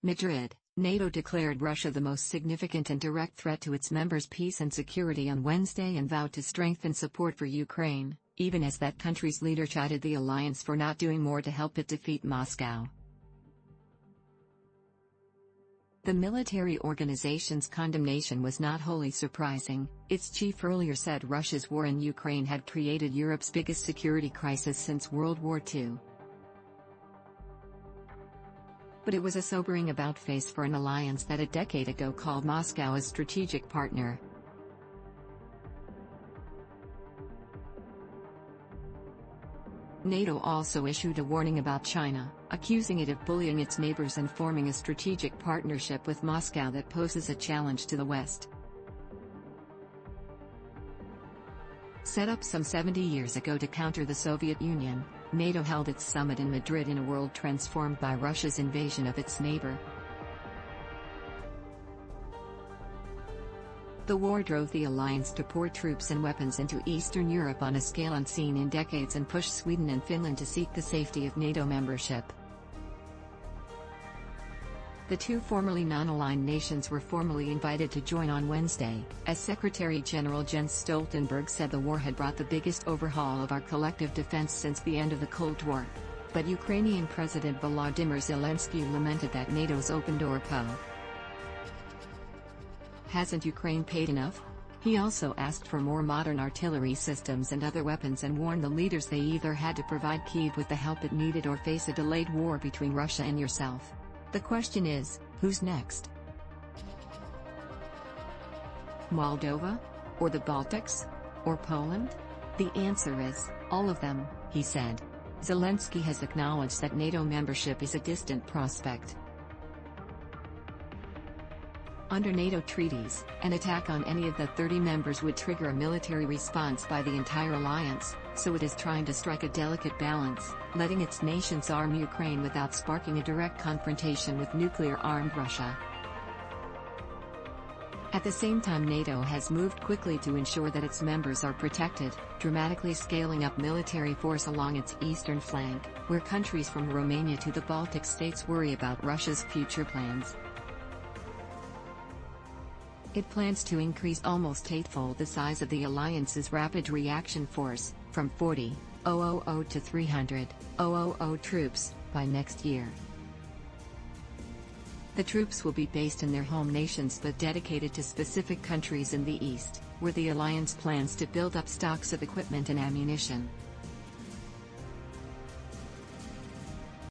Madrid, NATO declared Russia the most significant and direct threat to its members' peace and security on Wednesday and vowed to strengthen support for Ukraine, even as that country's leader chided the alliance for not doing more to help it defeat Moscow. The military organization's condemnation was not wholly surprising. Its chief earlier said Russia's war in Ukraine had created Europe's biggest security crisis since World War II. But it was a sobering about-face for an alliance that a decade ago called Moscow a strategic partner. NATO also issued a warning about China, accusing it of bullying its neighbors and forming a strategic partnership with Moscow that poses a challenge to the West. Set up some 70 years ago to counter the Soviet Union, NATO held its summit in Madrid in a world transformed by Russia's invasion of its neighbor. The war drove the alliance to pour troops and weapons into Eastern Europe on a scale unseen in decades and pushed Sweden and Finland to seek the safety of NATO membership. The two formerly non-aligned nations were formally invited to join on Wednesday, as Secretary-General Jens Stoltenberg said the war had brought the biggest overhaul of our collective defense since the end of the Cold War. But Ukrainian President Volodymyr Zelensky lamented that NATO's open-door policy hasn't Ukraine paid enough? He also asked for more modern artillery systems and other weapons and warned the leaders they either had to provide Kyiv with the help it needed or face a delayed war between Russia and yourself. The question is, who's next? Moldova? Or the Baltics? Or Poland? The answer is, all of them, he said. Zelensky has acknowledged that NATO membership is a distant prospect. Under NATO treaties, an attack on any of the 30 members would trigger a military response by the entire alliance, so it is trying to strike a delicate balance, letting its nations arm Ukraine without sparking a direct confrontation with nuclear-armed Russia. At the same time, NATO has moved quickly to ensure that its members are protected, dramatically scaling up military force along its eastern flank, where countries from Romania to the Baltic states worry about Russia's future plans. It plans to increase almost eightfold the size of the alliance's rapid reaction force, from 40,000 to 300,000 troops, by next year. The troops will be based in their home nations but dedicated to specific countries in the east, where the alliance plans to build up stocks of equipment and ammunition.